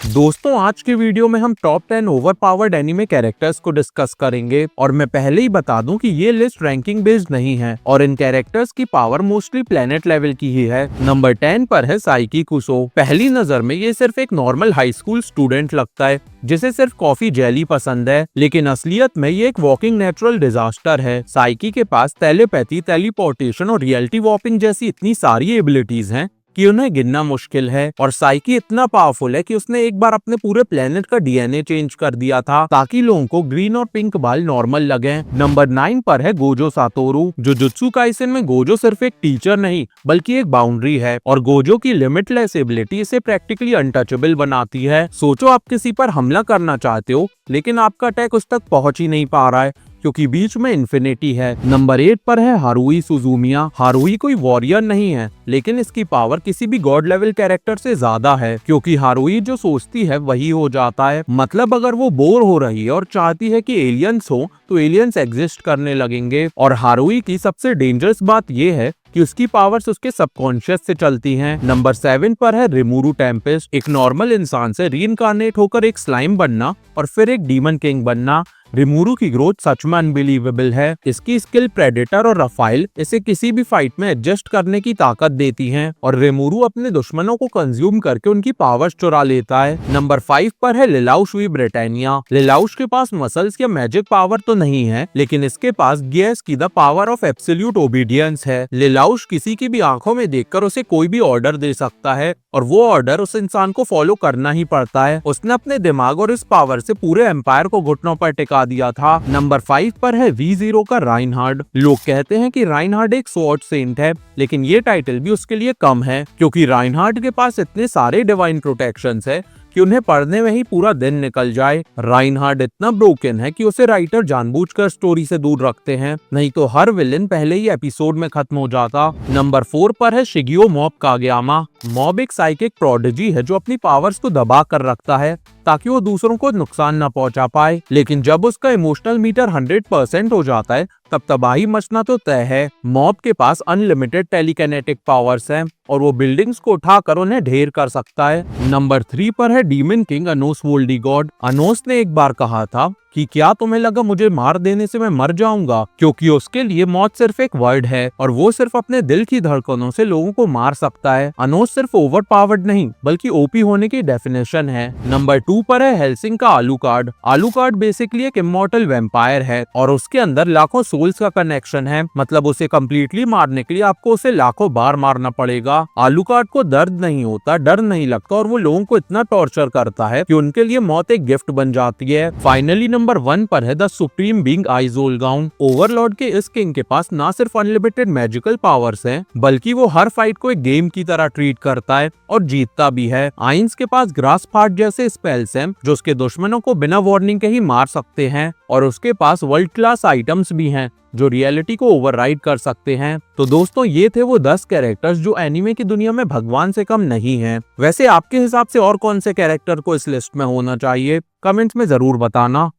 दोस्तों आज के वीडियो में हम टॉप 10 ओवरपावर्ड एनिमे कैरेक्टर्स को डिस्कस करेंगे और मैं पहले ही बता दूं कि ये लिस्ट रैंकिंग बेस्ड नहीं है और इन कैरेक्टर्स की पावर मोस्टली प्लेनेट लेवल की ही है। नंबर 10 पर है साइकी कुसो। पहली नजर में ये सिर्फ एक नॉर्मल हाई स्कूल स्टूडेंट लगता है जिसे सिर्फ कॉफी जेली पसंद है, लेकिन असलियत में ये एक वॉकिंग नेचुरल डिजास्टर है। साइकी के पास टेलीपैथी, टेलीपोर्टेशन और रियलिटी वॉर्पिंग जैसी इतनी सारी एबिलिटीज हैं कि उन्हें गिनना मुश्किल है। और साइकी इतना पावरफुल है कि उसने एक बार अपने पूरे प्लेनेट का डीएनए चेंज कर दिया था ताकि लोगों को ग्रीन और पिंक बाल नॉर्मल लगे। नंबर 9 पर है गोजो सातोरू। जुजुत्सु काइसेन में गोजो सिर्फ एक टीचर नहीं बल्कि एक बाउंड्री है और गोजो की लिमिटलेस एबिलिटी इसे प्रैक्टिकली अनटचेबल बनाती है। सोचो आप किसी पर हमला करना चाहते हो लेकिन आपका अटैक उस तक पहुंच ही नहीं पा रहा है क्योंकि बीच में इन्फिनिटी है। नंबर 8 पर है हारुई सुजुमिया। हारुई कोई वॉरियर नहीं है लेकिन इसकी पावर किसी भी गॉड लेवल कैरेक्टर से ज्यादा है क्योंकि हारुई जो सोचती है वही हो जाता है। मतलब अगर वो बोर हो रही है और चाहती है कि एलियंस हो तो एलियंस एग्जिस्ट करने लगेंगे। और हारुई की सबसे डेंजरस बात ये है कि उसकी पावर्स उसके सबकॉन्शियस से चलती हैं। नंबर 7 पर है रिमूरू टेम्पेस्ट। एक नॉर्मल इंसान से रीइंकार्नेट होकर एक स्लाइम बनना और फिर एक डीमन किंग बनना। रिमूरू की ग्रोथ सच में अनबिलीवेबल है। इसकी स्किल प्रेडेटर और रफाइल इसे किसी भी फाइट में एडजस्ट करने की ताकत देती हैं और रिमूरू अपने दुश्मनों को कंज्यूम करके उनकी पावर्स चुरा लेता है। नंबर 5 पर है लिलाउश वी ब्रिटानिया। लिलाउश के पास मसल्स या मैजिक पावर तो नहीं है लेकिन इसके पास गेस की the power of absolute obedience है। लिलाउश किसी की भी आंखों में देखकर उसे कोई भी ऑर्डर दे सकता है और वो ऑर्डर उस इंसान को फॉलो करना ही पड़ता है। उसने अपने दिमाग और इस पावर से पूरे एम्पायर को घुटनों पर टिका दिया था। नंबर 5 पर है V0 का राइनहार्ड। लोग कहते हैं कि राइनहार्ड एक स्वॉर्ड सेंट है लेकिन ये टाइटल भी उसके लिए कम है क्योंकि राइनहार्ड के पास इतने सारे डिवाइन प्रोटेक्शंस है कि उन्हें पढ़ने में ही पूरा दिन निकल जाए। राइनहार्ड इतना ब्रोकन है कि उसे राइटर जानबूझकर स्टोरी से दूर रखते हैं, नहीं तो हर विलेन पहले ही एपिसोड में खत्म हो जाता। नंबर 4 पर है शिगियो मॉब कागयामा। मॉब एक साइकिक प्रोडिजी है जो अपनी पावर्स को दबा कर रखता है ताकि वो दूसरों को नुकसान न पहुंचा पाए, लेकिन जब उसका इमोशनल मीटर 100% हो जाता है तब तबाही मचना तो तय है। मॉब के पास अनलिमिटेड टेलीकिनेटिक पावर्स हैं और वो बिल्डिंग्स को उठाकर उन्हें ढेर कर सकता है। नंबर 3 पर है डीमन किंग अनोस वोल्डिगॉड। अनोस ने एक बार कहा था कि क्या तुम्हें लगा मुझे मार देने से मैं मर जाऊंगा, क्योंकि उसके लिए मौत सिर्फ एक वर्ड है और वो सिर्फ अपने दिल की धड़कनों से लोगों को मार सकता है। अनोस सिर्फ ओवर पावर्ड नहीं बल्कि ओपी होने की डेफिनेशन है। नंबर 2 पर है हेल्सिंग का आलूकार्ड। आलूकार्ड बेसिकली एक इमॉर्टल वैम्पायर है और उसके अंदर लाखों सोल्स का कनेक्शन है। मतलब उसे कम्प्लीटली मारने के लिए आपको उसे लाखों बार मारना पड़ेगा। आलूकार्ड को दर्द नहीं होता, डर नहीं लगता और वो लोगों को इतना टॉर्चर करता है कि उनके लिए मौत एक गिफ्ट बन जाती है। फाइनली नंबर 1 पर है the supreme being Aizawl gown. Overlord के इस किंग के पास ना सिर्फ अनलिमिटेड मैजिकल पावर्स हैं बल्कि वो हर फाइट को एक गेम की तरह ट्रीट करता है और जीतता भी है। आइंस के पास ग्रास फाट जैसे स्पेल्स हैं जो उसके दुश्मनों को बिना वार्निंग के ही मार सकते हैं और उसके पास वर्ल्ड क्लास आइटम्स भी हैं जो रियलिटी को ओवरराइड कर सकते हैं। तो दोस्तों ये थे वो 10 कैरेक्टर्स जो एनिमे की दुनिया में भगवान से कम नहीं हैं। वैसे आपके हिसाब से और कौन से कैरेक्टर को इस लिस्ट में होना चाहिए, कमेंट्स में जरूर बताना।